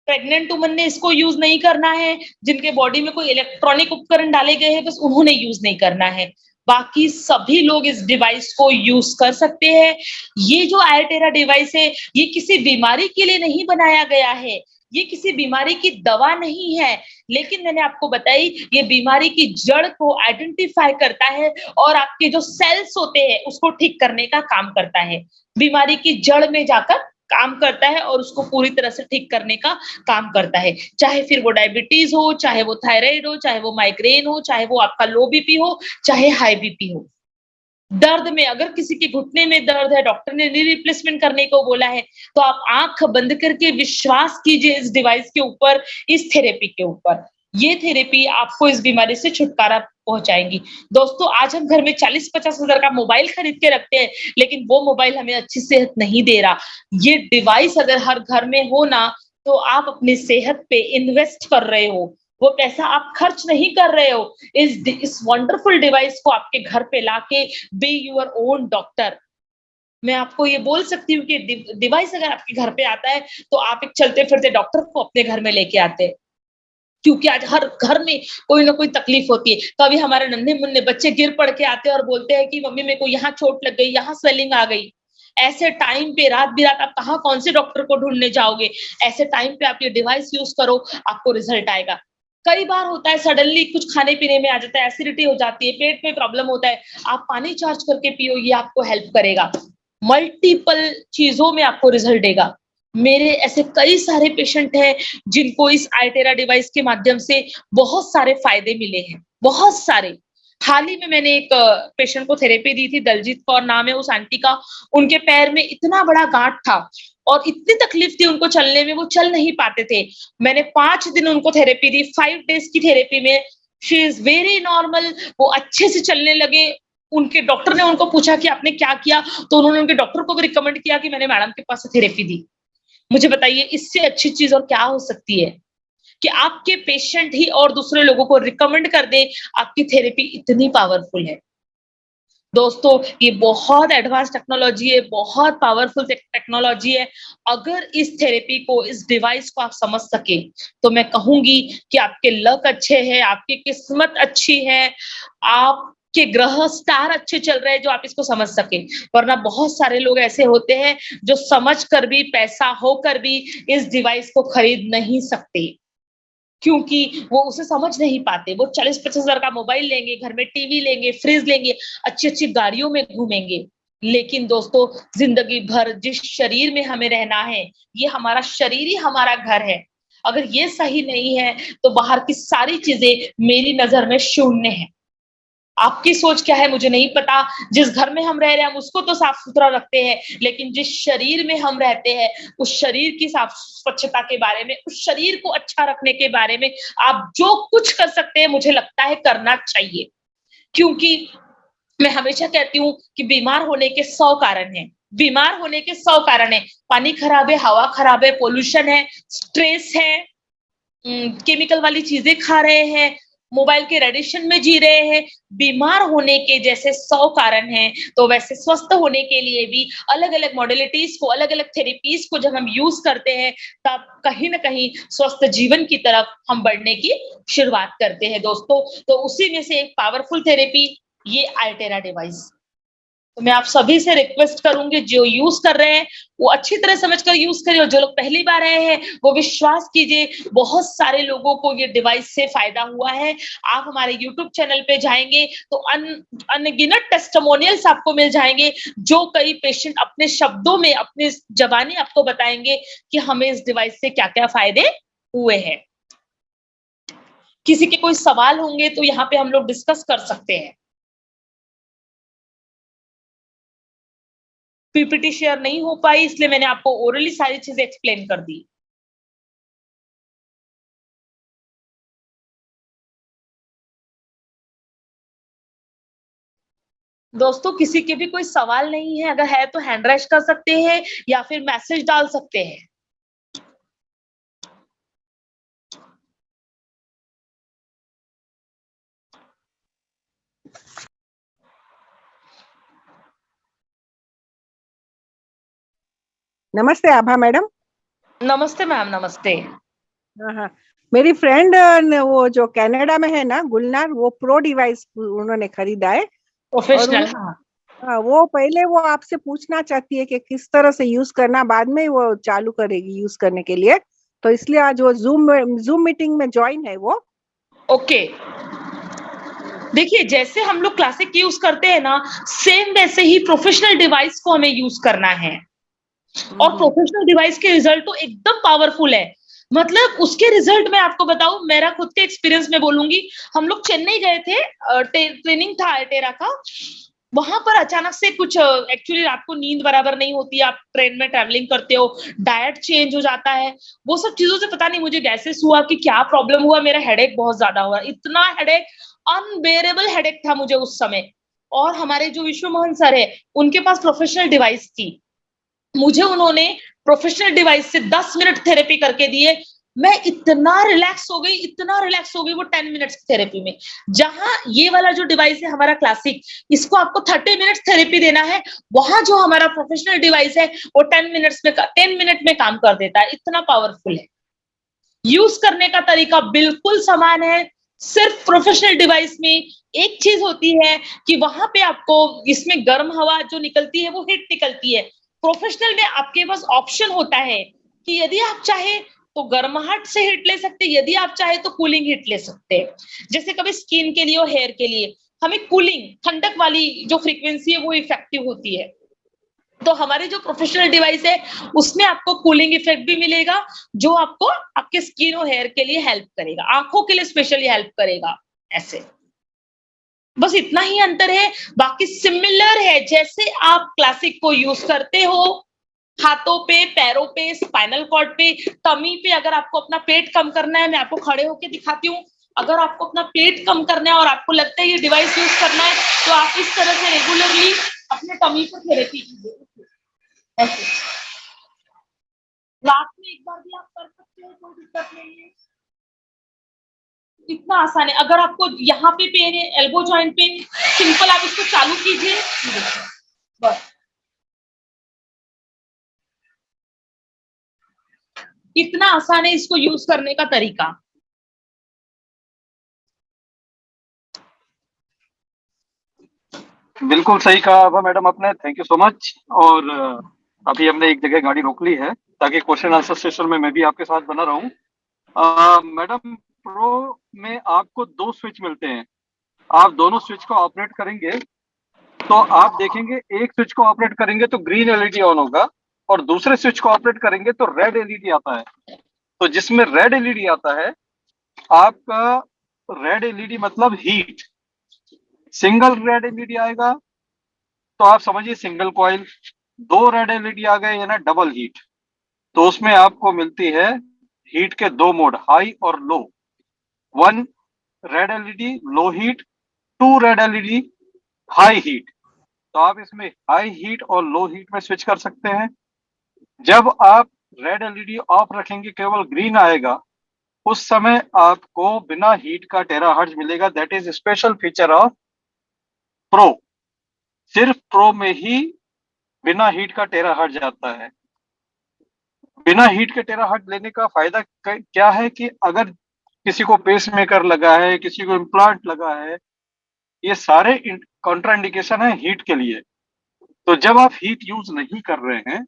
प्रेग्नेंट वुमन ने इसको यूज नहीं करना है। जिनके बॉडी में कोई इलेक्ट्रॉनिक उपकरण डाले गए हैं, बस उन्होंने यूज नहीं करना है। बाकी सभी लोग इस डिवाइस को यूज कर सकते हैं। ये जो आयरटेरा डिवाइस है, ये किसी बीमारी के लिए नहीं बनाया गया है। ये किसी बीमारी की दवा नहीं है, लेकिन मैंने आपको बताई, ये बीमारी की जड़ को आइडेंटिफाई करता है और आपके जो सेल्स होते हैं उसको ठीक करने का काम करता है। बीमारी की जड़ में जाकर काम करता है और उसको पूरी तरह से ठीक करने का काम करता है। चाहे फिर वो डायबिटीज हो, चाहे वो थायराइड हो, चाहे वो माइग्रेन हो, चाहे वो आपका लो बीपी हो, चाहे हाई बीपी हो। दर्द में, अगर किसी के घुटने में दर्द है, डॉक्टर ने नी रिप्लेसमेंट करने को बोला है, तो आप आंख बंद करके विश्वास कीजिए इस डिवाइस के ऊपर, इस थेरेपी के ऊपर। ये थेरेपी आपको इस बीमारी से छुटकारा पहुंचाएंगी। दोस्तों, आज हम घर में 40-50 हजार का मोबाइल खरीद के रखते हैं, लेकिन वो मोबाइल हमें अच्छी सेहत नहीं दे रहा। ये डिवाइस अगर हर घर में हो ना, तो आप अपनी सेहत पे इन्वेस्ट कर रहे हो। वो पैसा आप खर्च नहीं कर रहे हो। इस वंडरफुल डिवाइस को आपके घर पे लाके बी योर ओन डॉक्टर। मैं आपको ये बोल सकती हूँ कि डिवाइस अगर आपके घर पे आता है, तो आप एक चलते फिरते डॉक्टर को अपने घर में लेके आते हैं। क्योंकि आज हर घर में कोई ना कोई तकलीफ होती है। कभी हमारे नन्हे मुन्ने बच्चे गिर पड़ के आते हैं और बोलते हैं कि मम्मी, मेरे को यहाँ चोट लग गई, यहाँ स्वेलिंग आ गई। ऐसे टाइम पे रात बिरात आप कहाँ कौन से डॉक्टर को ढूंढने जाओगे? ऐसे टाइम पे आप ये डिवाइस यूज करो, आपको रिजल्ट आएगा। कई बार होता है सडनली कुछ खाने पीने में आ जाता है, एसिडिटी हो जाती है, पेट में प्रॉब्लम होता है, आप पानी चार्ज करके पियो, ये आपको हेल्प करेगा। मल्टीपल चीजों में आपको रिजल्ट देगा। मेरे ऐसे कई सारे पेशेंट हैं जिनको इस आयटेरा डिवाइस के माध्यम से बहुत सारे फायदे मिले हैं, बहुत सारे। हाल ही में मैंने एक पेशेंट को थेरेपी दी थी, दलजीत कौर नाम है उस आंटी का। उनके पैर में इतना बड़ा गांठ था और इतनी तकलीफ थी उनको चलने में, वो चल नहीं पाते थे। मैंने 5 दिन उनको थेरेपी दी। 5 डेज की थेरेपी में शी इज वेरी नॉर्मल, वो अच्छे से चलने लगे। उनके डॉक्टर ने उनको पूछा कि आपने क्या किया, तो उन्होंने उनके डॉक्टर को भी रिकमेंड किया कि मैंने मैडम के पास से थेरेपी दी। मुझे बताइए इससे अच्छी चीज़ और क्या हो सकती है? कि आपके पेशेंट ही और दूसरे लोगों को रिकमेंड कर दे, आपकी थेरेपी इतनी पावरफुल है। दोस्तों, ये बहुत एडवांस टेक्नोलॉजी है, बहुत पावरफुल टेक्नोलॉजी है। अगर इस थेरेपी को, इस डिवाइस को आप समझ सके, तो मैं कहूँगी कि आपके लक अच्छे हैं, आपकी किस्मत अच्छी है, आपके ग्रह स्टार अच्छे चल रहे हैं जो आप इसको समझ सके। वरना बहुत सारे लोग ऐसे होते हैं जो समझ कर भी, पैसा होकर भी इस डिवाइस को खरीद नहीं सकते। क्योंकि वो उसे समझ नहीं पाते। वो 40-50 हज़ार का मोबाइल लेंगे, घर में टीवी लेंगे, फ्रिज लेंगे, अच्छी-अच्छी गाड़ियों में घूमेंगे। लेकिन दोस्तों, ज़िंदगी भर जिस शरीर में हमें रहना है, ये हमारा शरीर ही हमारा घर है। अगर ये सही नहीं है, तो बाहर की सारी चीज़ें मेरी नज़र में शून्य हैं। आपकी सोच क्या है मुझे नहीं पता। जिस घर में हम रह रहे हैं हम उसको तो साफ-सुथरा रखते हैं, लेकिन जिस शरीर में हम रहते हैं, उस शरीर की साफ स्वच्छता के बारे में, उस शरीर को अच्छा रखने के बारे में आप जो कुछ कर सकते हैं मुझे लगता है करना चाहिए। क्योंकि मैं हमेशा कहती हूँ कि बीमार होने के 100 कारण हैं। बीमार होने के 100 कारण हैं। पानी खराब है, हवा खराब है, पॉल्यूशन है, स्ट्रेस है, केमिकल वाली चीजें खा रहे हैं, मोबाइल के रेडिएशन में जी रहे हैं, बीमार होने के जैसे 100 कारण हैं, तो वैसे स्वस्थ होने के लिए भी अलग-अलग मॉडलिटीज़ को, अलग-अलग थेरेपीज़ को जब हम यूज़ करते हैं, तब कहीं न कहीं स्वस्थ जीवन की तरफ हम बढ़ने की शुरुआत करते हैं दोस्तों। तो उसी में से एक पावरफुल थेरेपी ये अल्टेरा डिवाइस। तो मैं आप सभी से रिक्वेस्ट करूँगी जो यूज़ कर रहे हैं, वो अच्छी तरह समझ कर यूज़ करिए और जो लोग पहली बार आए हैं, वो विश्वास कीजिए बहुत सारे लोगों को ये डिवाइस से फ़ायदा हुआ है। आप हमारे यूट्यूब चैनल पे जाएँगे तो अनगिनत टेस्टिमोनियल्स आपको मिल जाएँगे, जो कई पेशेंट अपने शब्दों में, अपनी ज़बानी आपको बताएँगे कि हमें इस डिवाइस से क्या-क्या फ़ायदे हुए हैं। किसी के कोई सवाल होंगे तो यहाँ पे हम लोग डिस्कस कर सकते हैं। पीपीटी शेयर नहीं हो पाई इसलिए मैंने आपको ओरली सारी चीज़ें एक्सप्लेन कर दी। दोस्तों किसी के भी कोई सवाल नहीं है, अगर है तो हैंड राइज़ कर सकते हैं या फिर मैसेज डाल सकते हैं। नमस्ते आभा मैडम। नमस्ते मैम, नमस्ते। हाँ हाँ, मेरी फ्रेंड ने वो जो कनाडा में है ना गुलनार, वो प्रो डिवाइस उन्होंने खरीदा है और प्रोफेशनल हाँ। हाँ, वो पहले वो आपसे पूछना चाहती है कि किस तरह से यूज करना, बाद में वो चालू करेगी यूज करने के लिए, तो इसलिए आज वो जूम मीटिंग में ज्वाइन है वो। ओके। देखिए जैसे हम लोग क्लासिक यूज करते हैं ना, सेम वैसे ही प्रोफेशनल डिवाइस को हमें यूज करना है। और प्रोफेशनल डिवाइस के रिजल्ट तो एकदम पावरफुल है। मतलब उसके रिजल्ट मैं आपको बताऊं, मेरा खुद के एक्सपीरियंस में बोलूंगी। हम लोग चेन्नई गए थे, ट्रेनिंग था अल्टेरा का। वहां पर अचानक से कुछ एक्चुअली रात को नींद बराबर नहीं होती, आप ट्रेन में ट्रैवलिंग करते हो, डाइट चेंज हो जाता है, वो सब चीजों से पता नहीं मुझे गैसेस हुआ कि क्या प्रॉब्लम हुआ, मेरा हेडेक बहुत ज्यादा हुआ, इतना हेडेक, अनबेरेबल हेडेक था मुझे उस समय। और हमारे जो विश्व मोहन सर है, उनके पास प्रोफेशनल डिवाइस थी। मुझे उन्होंने प्रोफेशनल डिवाइस से 10 मिनट थेरेपी करके दिए। मैं इतना रिलैक्स हो गई, इतना रिलैक्स हो गई वो 10 मिनट्स की थेरेपी में। जहां ये वाला जो डिवाइस है हमारा क्लासिक, इसको आपको 30 मिनट्स थेरेपी देना है, वहां जो हमारा प्रोफेशनल डिवाइस है वो 10 मिनट में काम कर देता है, इतना पावरफुल है। यूज करने का तरीका बिल्कुल समान है। सिर्फ प्रोफेशनल डिवाइस में एक चीज होती है कि वहां पे आपको इसमें गर्म हवा जो निकलती है वो हीट निकलती है। प्रोफेशनल में आपके पास ऑप्शन होता है कि यदि आप चाहे तो गर्माहट से हीट ले सकते हैं, यदि आप चाहे तो कूलिंग हीट ले सकते हैं। जैसे कभी स्किन के लिए और हेयर के लिए हमें कूलिंग, ठंडक वाली जो फ्रीक्वेंसी है वो इफेक्टिव होती है। तो हमारे जो प्रोफेशनल डिवाइस है उसमें आपको कूलिंग इफेक्ट भी मिलेगा, जो आपको आपके स्किन और हेयर के लिए हेल्प करेगा, आंखों के लिए स्पेशली हेल्प करेगा। ऐसे बस इतना ही अंतर है, बाकी सिमिलर है। जैसे आप क्लासिक को यूज करते हो हाथों पे, पैरों पे, स्पाइनल कॉर्ड पे, टमी पे, अगर आपको अपना पेट कम करना है, मैं आपको खड़े होके दिखाती हूँ। अगर आपको अपना पेट कम करना है और आपको लगता है ये डिवाइस यूज करना है, तो आप इस तरह से रेगुलरली अपने टमी पर थेरेपी कीजिए, ऐसे रात में एक बार भी आप कर सकते हो, कोई दिक्कत नहीं है। इतना आसान है। अगर आपको यहाँ पे पेन है, एल्बो जॉइंट पे, सिंपल आप इसको चालू कीजिए, बस इतना आसान है इसको यूज करने का तरीका। बिल्कुल सही कहा आभा मैडम आपने, थैंक यू सो मच। और अभी हमने एक जगह गाड़ी रोक ली है ताकि क्वेश्चन आंसर सेशन में मैं भी आपके साथ बना रहूं। मैडम, प्रो में आपको दो स्विच मिलते हैं, आप दोनों स्विच को ऑपरेट करेंगे तो आप देखेंगे एक स्विच को ऑपरेट करेंगे तो ग्रीन एलईडी ऑन होगा, और दूसरे स्विच को ऑपरेट करेंगे तो रेड एलईडी आता है। तो जिसमें रेड एलईडी आता है, आपका रेड एलईडी मतलब हीट, सिंगल रेड एलईडी आएगा तो आप समझिए सिंगल कॉइल, दो रेड एलईडी आ गए यानी डबल हीट। तो उसमें आपको मिलती है हीट के दो मोड, हाई और low. One red LED low heat, two red LED high heat. तो आप इसमें हाई हीट और लो हीट में स्विच कर सकते हैं। जब आप रेड एलईडी ऑफ रखेंगे केवल ग्रीन आएगा, उस समय आपको बिना हीट का टेराहर्ट्ज मिलेगा। That is special feature of pro. सिर्फ प्रो में ही बिना हीट का टेराहर्ट्ज आता है। बिना हीट के टेराहर्ट्ज लेने का फायदा क्या है कि अगर किसी को पेस मेकर लगा है, किसी को इम्प्लांट लगा है, ये सारे कॉन्ट्राइंडिकेशन है हीट के लिए। तो जब आप हीट यूज नहीं कर रहे हैं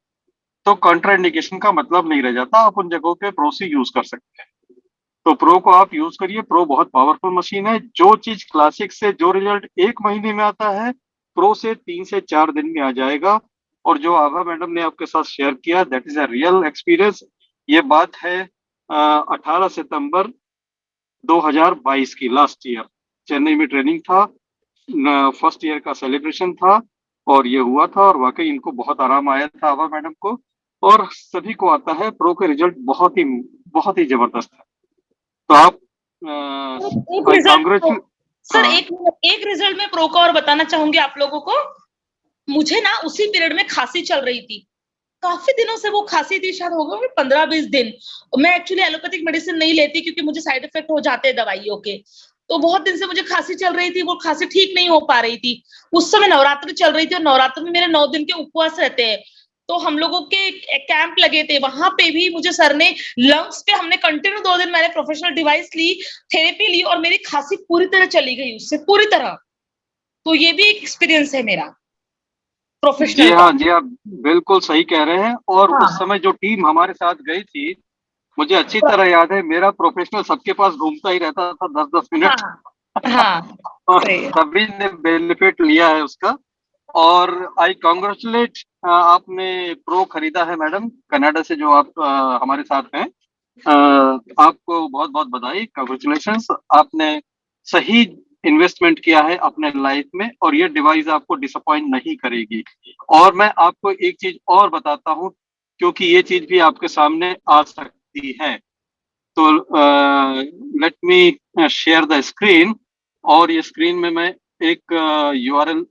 तो कॉन्ट्राइंडिकेशन का मतलब नहीं रह जाता, आप उन जगहों पे प्रो से यूज कर सकते हैं। तो प्रो को आप यूज करिए, प्रो बहुत पावरफुल मशीन है। जो चीज क्लासिक से जो रिजल्ट एक महीने में आता है, प्रो से 3 से 4 दिन में आ जाएगा। और जो आभा मैडम ने आपके साथ शेयर किया, that is a real experience. ये बात है 18 सितंबर 2022 की, लास्ट ईयर चेन्नई में ट्रेनिंग था, फर्स्ट ईयर का सेलिब्रेशन था, और ये हुआ था। और वाकई इनको बहुत आराम आया था आभा मैडम को, और सभी को आता है। प्रो के रिजल्ट बहुत ही जबरदस्त है। तो आप एक आई रिजल्ट कांग्रेचुलेट। सर, हाँ एक रिजल्ट में प्रो का और बताना चाहूंगी आप लोगों को। मुझे ना उसी पीरियड में खांसी चल रही थी, काफी दिनों से वो खांसी थी, शायद हो गए 15-20 दिन। मैं एक्चुअली एलोपैथिक मेडिसिन नहीं लेती क्योंकि मुझे साइड इफेक्ट हो जाते हैं दवाइयों के। तो बहुत दिन से मुझे खांसी चल रही थी, वो खांसी ठीक नहीं हो पा रही थी। उस समय नवरात्रि चल रही थी, और नवरात्र में मेरे 9 दिन के उपवास रहते हैं। तो हम लोगों के कैंप लगे थे, वहां पे भी मुझे सर ने लंग्स पे, हमने कंटिन्यू 2 दिन मैंने प्रोफेशनल डिवाइस ली, थेरेपी ली, और मेरी खांसी पूरी तरह चली गई उससे, पूरी तरह। तो ये भी एक एक्सपीरियंस है मेरा जी प्रोफेशनल का। हाँ जी, आप बिल्कुल सही कह रहे हैं। और उस हाँ समय जो टीम हमारे साथ गई थी, मुझे अच्छी तरह याद है, मेरा प्रोफेशनल सबके पास घूमता ही रहता था 10-10 मिनट। हाँ हाँ, और सही है। सभी ने बेनिफिट लिया है उसका। और आई कांग्रेचुलेट, आपने प्रो खरीदा है मैडम, कनाडा से जो आप हमारे साथ हैं। आपको बहुत बहुत बधाई, कांग्रेचुलेशंस। आपने सही इन्वेस्टमेंट किया है अपने लाइफ में, और ये डिवाइस आपको डिसअपॉइंट नहीं करेगी। और मैं आपको एक चीज और बताता हूँ, क्योंकि ये चीज भी आपके सामने आ सकती है। तो let me share the screen. और ये स्क्रीन में मैं एक यूआरएल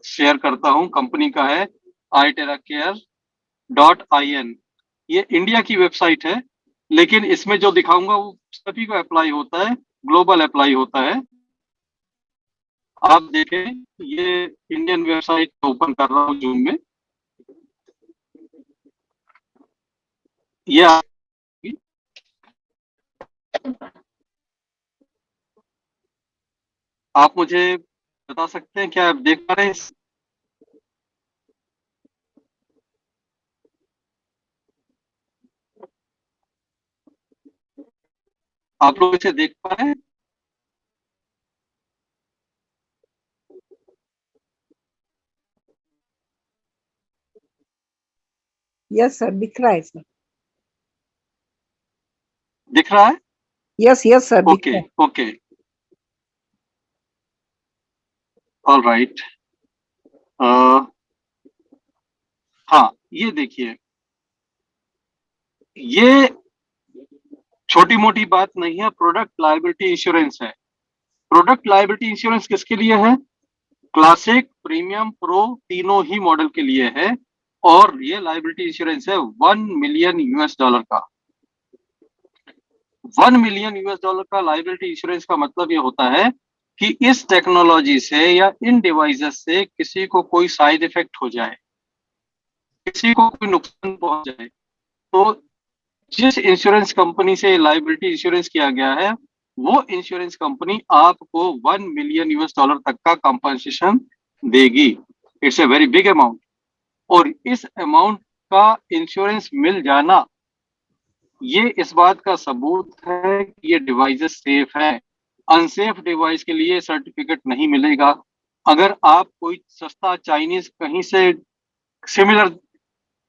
शेयर करता हूँ, कंपनी का है iteracare.in। ये इंडिया की वेबसाइट है, लेकिन इसमें जो दिखाऊंगा वो सभी को अप्लाई होता है, ग्लोबल अप्लाई होता है। आप देखें, ये इंडियन वेबसाइट ओपन कर रहा हूँ जूम में। ये आप मुझे बता सकते हैं, क्या आप देख पा रहे हैं आप लोग इसे देख पा रहे हैं? यस सर, दिख रहा है सर। दिख रहा है? यस यस सर, दिख ओके रहा है। Okay, all right. हाँ, ये देखिए, ये छोटी मोटी बात नहीं है, प्रोडक्ट लायबिलिटी इंश्योरेंस है। प्रोडक्ट लायबिलिटी इंश्योरेंस किसके लिए है? क्लासिक, प्रीमियम, प्रो तीनों ही मॉडल के लिए है। और ये लायबिलिटी इंश्योरेंस है $1 मिलियन का। $1 मिलियन का लायबिलिटी इंश्योरेंस का मतलब ये होता है कि इस टेक्नोलॉजी से या इन डिवाइसेस से किसी को कोई साइड इफेक्ट हो जाए, किसी को कोई नुकसान पहुंच जाए, तो जिस इंश्योरेंस कंपनी से लायबिलिटी इंश्योरेंस किया गया है, वो इंश्योरेंस कंपनी आपको $1 मिलियन तक का कंपनसेशन देगी। It's a very big amount. और इस अमाउंट का इंश्योरेंस मिल जाना, ये इस बात का सबूत है कि ये डिवाइसेस सेफ है। अनसेफ डिवाइस के लिए सर्टिफिकेट नहीं मिलेगा। अगर आप कोई सस्ता चाइनीज कहीं से सिमिलर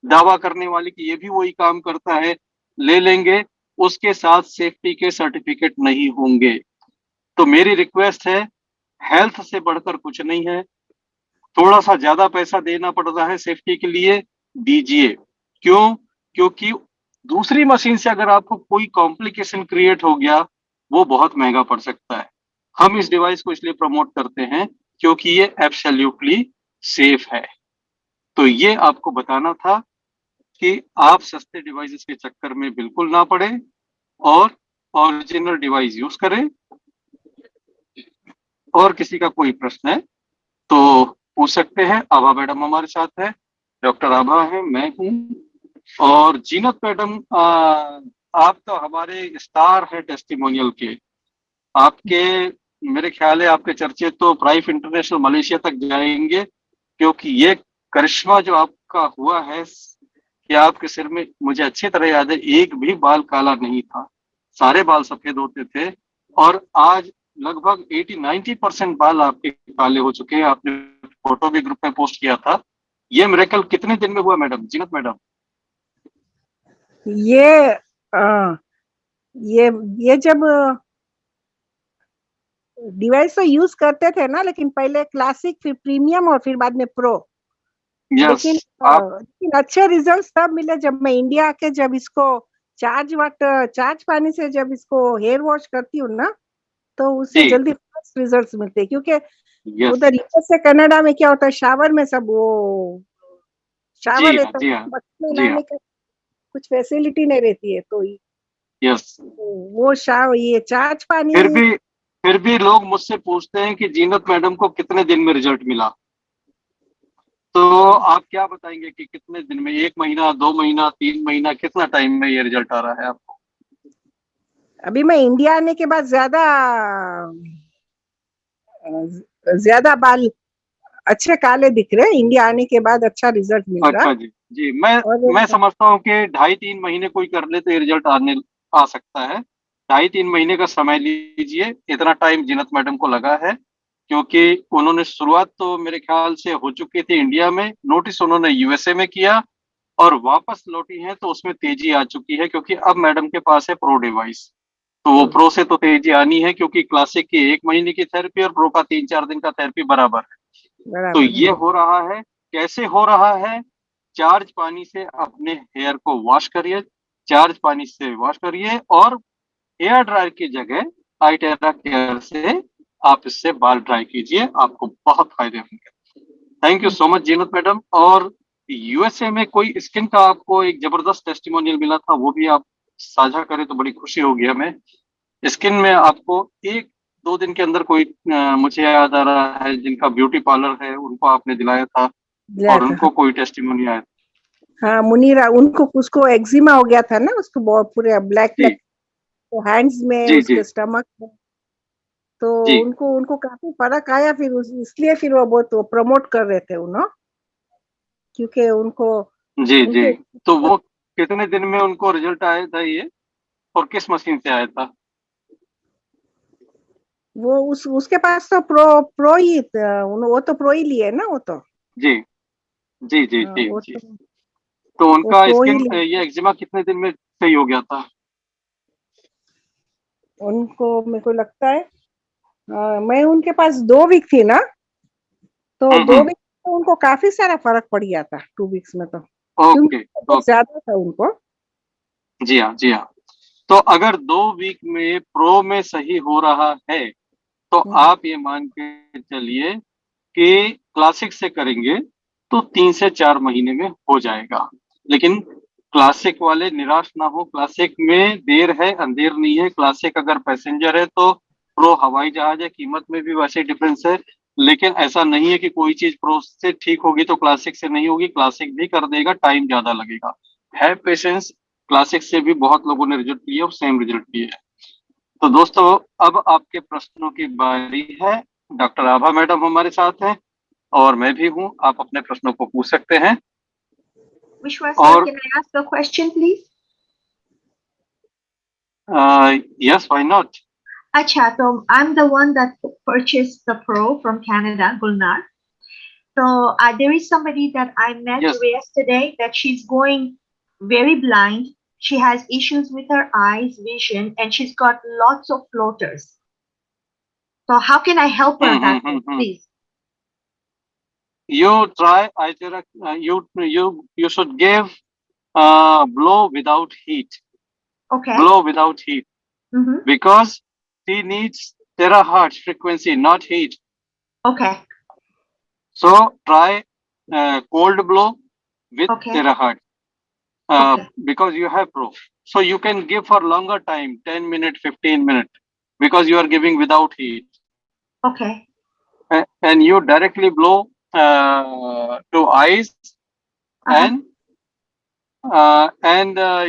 दावा करने वाले कि ये भी वही काम करता है ले लेंगे, उसके साथ सेफ्टी के सर्टिफिकेट नहीं होंगे। तो मेरी रिक्वेस्ट है, हेल्थ से बढ़कर कुछ नहीं है। थोड़ा सा ज्यादा पैसा देना पड़ रहा है सेफ्टी के लिए, दीजिए। क्यों? क्योंकि दूसरी मशीन से अगर आपको कोई कॉम्प्लिकेशन क्रिएट हो गया, वो बहुत महंगा पड़ सकता है। हम इस डिवाइस को इसलिए प्रमोट करते हैं क्योंकि ये एब्सोल्युटली सेफ है। तो ये आपको बताना था कि आप सस्ते डिवाइसेस के चक्कर में बिल्कुल ना पड़े और ओरिजिनल डिवाइस यूज करें। और किसी का कोई प्रश्न है तो पूछ सकते हैं। आभा मैडम हमारे साथ है, डॉक्टर आभा है, मैं हूँ और जीनत मैडम। आप तो हमारे स्टार है टेस्टिमोनियल के। आपके मेरे ख्याल है आपके चर्चे तो प्राइफ इंटरनेशनल मलेशिया तक जाएंगे, क्योंकि ये करिश्मा जो आपका हुआ है कि आपके सिर में, मुझे अच्छी तरह याद है, एक भी बाल काला नहीं था, सारे बाल सफेद होते थे। और आज लगभग 80-90% बाल आपके काले हो चुके हैं। आपने फोटो भी ग्रुप में पोस्ट किया था। ये मिरेकल कितने दिन में हुआ मैडम, जीनत मैडम? ये आ, ये जब डिवाइस तो यूज करते थे ना, लेकिन पहले क्लासिक, फिर प्रीमियम और फिर बाद में प्रो। लेकिन लेकिन अच्छे रिजल्ट्स तब मिले जब मैं इंडिया आके, जब इसको चार्ज पानी से जब इसको हेयर वॉश करती हूँ ना, तो उससे जल्दी फास्ट रिजल्ट्स मिलते हैं। क्योंकि उधर यूएस से कनाडा में क्या होता है, शावर में सब वो शावर रहता है, बच्चे नहाने का कुछ फैसिलिटी नहीं रहती है। तो वो ये चार्ज पानी। फिर भी लोग मुझसे पूछते हैं कि जीनत मैडम को कितने दिन में रिजल्ट मिला। तो आप क्या बताएंगे कि कितने दिन में? 1 महीना, 2 महीना, 3 महीना, कितना टाइम में ये रिजल्ट आ रहा है आपको? अभी मैं इंडिया आने के बाद ज्यादा बाल अच्छे काले दिख रहे हैं। इंडिया आने के बाद अच्छा रिजल्ट मिल रहा है। अच्छा जी, मैं समझता हूँ कि 2.5-3 महीने कोई कर ले तो ये रिजल्ट आ सकता है। 2.5-3 महीने का समय लीजिए। इतना टाइम जीनत मैडम को लगा है क्योंकि उन्होंने शुरुआत तो मेरे ख्याल से हो चुकी थी इंडिया में, नोटिस उन्होंने यूएसए में किया और वापस लौटी हैं तो उसमें तेजी आ चुकी है, क्योंकि अब मैडम के पास है प्रो डिवाइस। तो वो प्रो से तो तेजी आनी है, क्योंकि क्लासिक की 1 महीने की थेरेपी और प्रो का 3-4 दिन का थेरेपी बराबर है। तो ये हो रहा है। कैसे हो रहा है? चार्ज पानी से अपने हेयर को वॉश करिए, चार्ज पानी से वॉश करिए और हेयर ड्रायर की जगह आईटेरा केयर से आप इससे बाल ड्राई कीजिए, आपको बहुत फायदे होंगे। Thank you so much Zeenat madam. और यूएसए में कोई स्किन का आपको एक जबरदस्त टेस्टिमोनियल मिला था, वो भी आप साझा करें तो बड़ी खुशी होगी हमें। स्किन में आपको 1-2 दिन के अंदर कोई मुझे याद आ रहा है जिनका ब्यूटी पार्लर है, उनको आपने दिलाया था और उनको कोई टेस्टिमोनी आया था। हाँ, मुनीरा, उनको उसको एक्जिमा हो गया था ना, उसको बहुत पूरे ब्लैक हैंड्स में, उसके स्टमक में। तो उनको काफी फर्क आया। फिर इसलिए फिर वो बहुत प्रमोट कर रहे थे उन्होंने, क्योंकि उनको जी। तो वो कितने दिन में उनको रिजल्ट आया था ये, और किस मशीन से आया था? वो उसके पास तो प्रो ही, वो तो प्रो ही लिए ना वो तो। जी। तो उनका स्किन ये एक्जिमा कितने दिन में सही हो गया था? उनको मेरे को लगता है मैं उनके पास 2 वीक थी ना, तो 2 वीक तो उनको काफी सारा फर्क पड़ गया था 2 वीक्स में तो। ओके। ज्यादा था उनको। जी हाँ। तो अगर 2 वीक में प्रो में सही हो रहा है तो आप ये मान के चलिए कि क्लासिक से करेंगे तो 3 से 4 महीने में हो जाएगा। लेकिन क्लासिक वाले निराश ना हो, क्लासिक में देर है अंधेर नहीं है। क्लासिक अगर पैसेंजर है तो प्रो हवाई जहाज है, कीमत में भी वैसे डिफरेंस है। लेकिन ऐसा नहीं है कि कोई चीज प्रो से ठीक होगी तो क्लासिक से नहीं होगी, क्लासिक भी कर देगा, टाइम ज्यादा लगेगा। है पेशेंस, क्लासिक से भी बहुत लोगों ने रिजल्ट लिए और सेम रिजल्ट लिए है। तो दोस्तों अब आपके प्रश्नों की बारी है। डॉक्टर आभा मैडम हमारे साथ हैं और मैं भी हूँ, आप अपने प्रश्नों को पूछ सकते हैं। Vishwas sir, can I ask a question, please? Yes, why not? Acha, so I'm the one that purchased the Pro from Canada, Gulnar. So there is somebody that I met Yes. yesterday that she's going very blind. She has issues with her eyes, vision, and she's got lots of floaters. So how can I help her that way, please? You try either you should give blow without heat. Okay. Blow without heat because she needs terahertz frequency, not heat. Okay. So try cold blow with Okay. terahertz because you have proof. So you can give for longer time, 10 minutes, 15 minutes, because you are giving without heat. Okay. And you directly blow to eyes and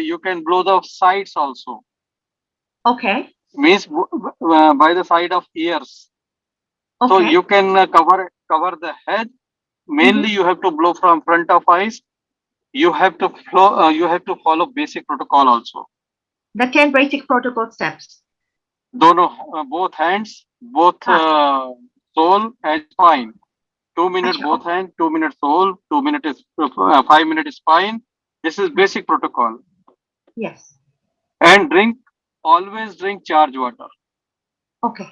you can blow the sides also. Okay. Means by the side of ears. Okay. So you can cover the head. Mainly you have to blow from front of eyes. You have to follow basic protocol also. The 10 basic protocol steps. दोनों both hands, both sole and spine. 2 minutes both hands, 2 minutes sole, 2 minutes 5 minutes spine. This is basic protocol. Yes. And always drink charged water. Okay.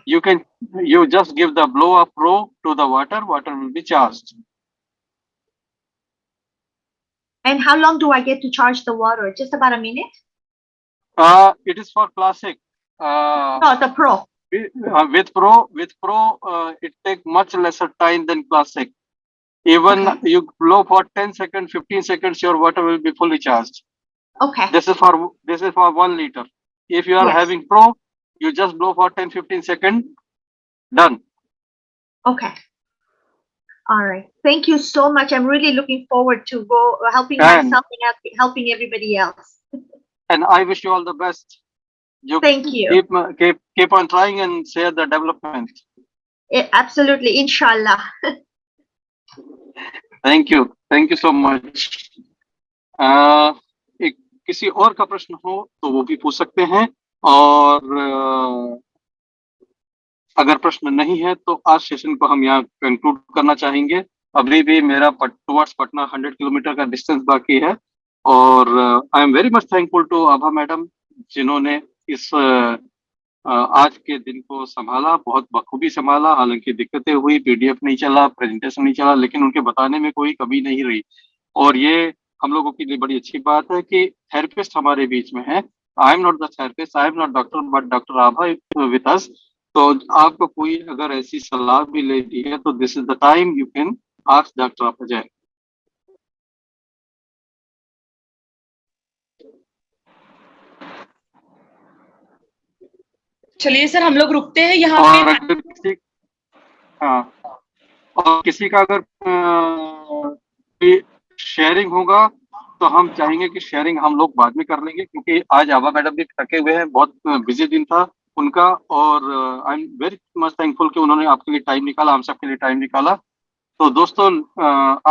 You just give the blow of pro to the water will be charged. And how long do I get to charge the water? Just about a minute? It is for classic. No, the pro. With pro, it takes much lesser time than classic. Even you blow for 10 seconds, 15 seconds, your water will be fully charged. Okay. This is for 1 liter. If you are having pro, you just blow for 10, 15 seconds, done. Okay. All right. Thank you so much. I'm really looking forward to helping myself and helping everybody else. And I wish you all the best. Thank you. Keep on trying and share the development. Absolutely. Inshallah. Thank you so much. किसी और का प्रश्न हो तो वो भी पूछ सकते हैं, और अगर प्रश्न नहीं है तो आज सेशन को हम यहाँ कंक्लूड करना चाहेंगे। अभी भी मेरा टुवर्ड्स पटना 100 किलोमीटर का डिस्टेंस बाकी है, और I am very much thankful to Abha madam, जिन्होंने इस आज के दिन को संभाला, बहुत बखूबी संभाला। हालांकि दिक्कतें हुई, पीडीएफ नहीं चला, प्रेजेंटेशन नहीं चला, लेकिन उनके बताने में कोई कमी नहीं रही। और ये हम लोगों के लिए बड़ी अच्छी बात है कि थेरेपिस्ट हमारे बीच में है। I am not the therapist, I am not doctor, but doctor Abha with us. तो आपको कोई अगर ऐसी सलाह भी लेनी है तो this is the time you can ask doctor Abha Jay. चलिए सर, हम लोग रुकते हैं यहाँ पे। और किसी का अगर शेयरिंग होगा तो हम चाहेंगे कि शेयरिंग हम लोग बाद में कर लेंगे, क्योंकि आज आभा मैडम भी थके हुए हैं, बहुत बिजी दिन था उनका। और I am very much thankful कि उन्होंने आपके लिए टाइम निकाला, हम सबके लिए टाइम निकाला। तो दोस्तों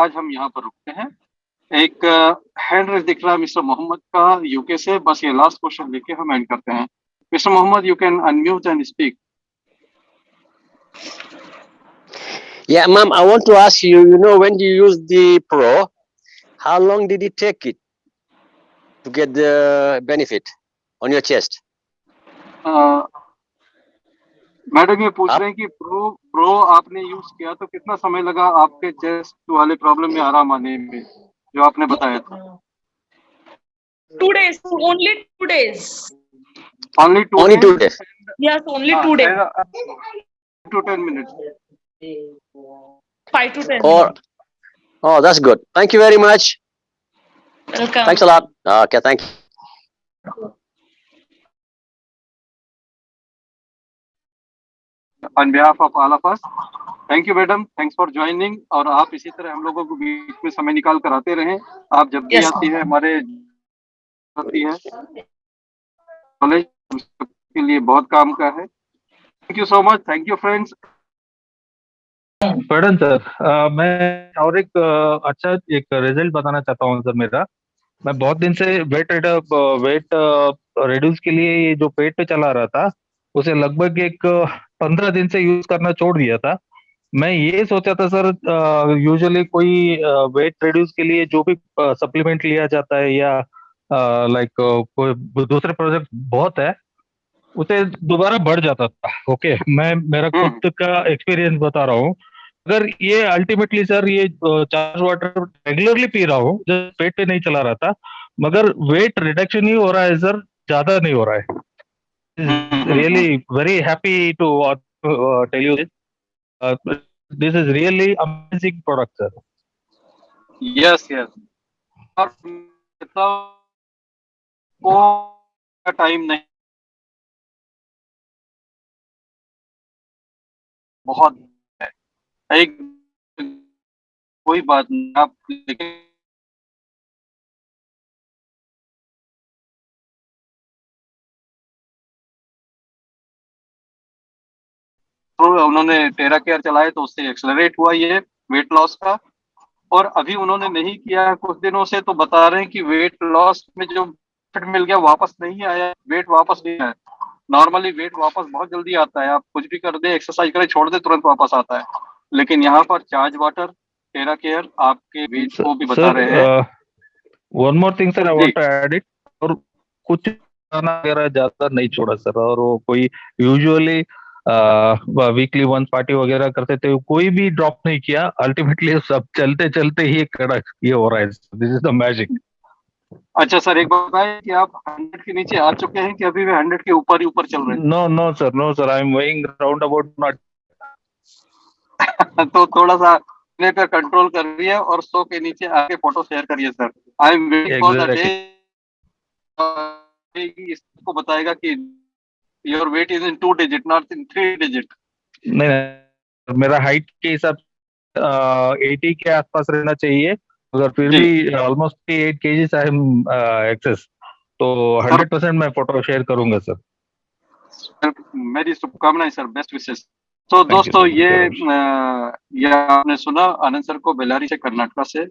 आज हम यहाँ पर रुकते हैं। एक हैंड रेज दिख रहा है मिस्टर मोहम्मद का यूके से, बस ये लास्ट क्वेश्चन लेके हम एंड करते हैं। Mr. Mohammed, you can unmute and speak. Yeah, ma'am, I want to ask you, when you use the Pro, how long did it take it to get the benefit on your chest? Madam ये पूछ रहे हैं कि प्रो आपने यूज किया तो कितना समय लगा आपके चेस्ट वाले प्रॉब्लम में आराम आने में, जो आपने बताया था? 2 days, only 2 days. Only 2 Only 2 days. days. Yes, only 2 days. 5 to 10 minutes. 5 to 10 Or minutes. oh, that's good. Thank you very much. Welcome. Thanks a lot. Okay, thank you. On behalf of all of us, thank you madam, thanks for joining. और आप इसी तरह हम लोगों को बीच में समय निकाल कर आते रहें। आप जब भी Yes. आती है हमारे होती है कॉलेज के लिए बहुत काम का है। Thank you so much. Thank you friends. पढ़न सर, मैं और एक अच्छा एक रिजल्ट बताना चाहता हूँ सर। मेरा मैं बहुत दिन से वेट रिड्यूस के लिए ये जो पेट पे चला रहा था, उसे लगभग एक 15 दिन से यूज करना छोड़ दिया था। मैं ये सोचा था सर, यूजुअली कोई वेट रिड्यूस के लिए जो भी सप्लीमेंट लिया जाता है या लाइक कोई दूसरे प्रोजेक्ट बहुत है, उसे दोबारा बढ़ जाता था। ओके, मैं मेरा खुद का एक्सपीरियंस बता रहा हूँ। अगर ये अल्टीमेटली सर ये चार्ज वाटर रेगुलरली पी रहा हूँ, जब पेट पे नहीं चला रहा था, मगर वेट रिडक्शन ही हो रहा है सर, ज्यादा नहीं हो रहा है। Really very happy to tell you this. This is really amazing product sir. Yes yes. और को टाइम नहीं, बहुत है। एक कोई बात नहीं, आप लेकिन तो उन्होंने टेरा केयर चलाए तो उससे एक्सेलरेट हुआ ये वेट लॉस का। और अभी उन्होंने नहीं किया कुछ दिनों से, तो बता रहे हैं कि वेट लॉस में जो फिट मिल गया वापस नहीं आया, वेट वापस नहीं आया। नॉर्मली वेट वापस बहुत जल्दी आता है, आप कुछ भी कर दे, एक्सरसाइज करें, छोड़ दे, तुरंत वापस आता है। लेकिन यहाँ पर चार्ज वाटर, टेरा केयर आपके वेट को भी बता रहे हैं। One more thing sir, I want to add it. और कुछ खाना वगैरह ज्यादा नहीं छोड़ा सर, और वो कोई यूजुअली वीकली वन पार्टी वगैरह करते थे, कोई भी ड्रॉप नहीं किया। अल्टीमेटली सब चलते चलते ही कड़क ये हो रहा है। This is the magic. अच्छा सर, एक बात बताएं कि आप 100 के नीचे आ चुके हैं कि अभी भी 100 के ऊपर ही ऊपर चल रहे हैं? No sir, I am weighing round about not. तो थोड़ा सा अपने पर कंट्रोल करिए और 100 के नीचे आके फोटो शेयर करिए sir. I am waiting for the day इसको बताएगा कि your weight is in 2 digit, not in 3 digit. नहीं, मेरा हाइट के हिसाब 80 के आसपास रहना चाहिए, मगर फिर भी almost 8 kgs I am excess. तो 100% मैं फोटो शेयर करूंगा सर। मेरी शुभकामनाएं सर, बेस्ट विशेष। तो दोस्तों ये आपने सुना आनंद सर को बेल्लारी से, कर्नाटका से।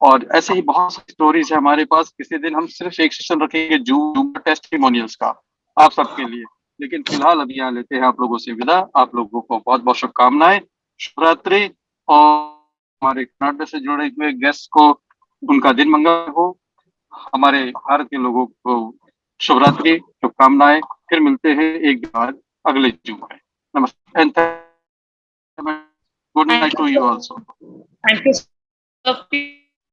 और ऐसे ही बहुत सारी स्टोरीज है हमारे पास। किसी दिन हम सिर्फ एक सेशन रखेंगे जूम टेस्टिमोनियल्स का आप सबके लिए। लेकिन फिलहाल अभी यहाँ लेते हैं आप लोगों से विदा। आप लोगों को बहुत बहुत शुभकामनाएं, शुभरात्रि। और हमारे कर्नाटक से जुड़े हुए गेस्ट को उनका दिन मंगल हो। हमारे भारत के लोगों को शुभरात्रि, शुभकामनाएं। फिर मिलते हैं एक बाद अगले जूम में। नमस्ते and good night to you also. Thank you.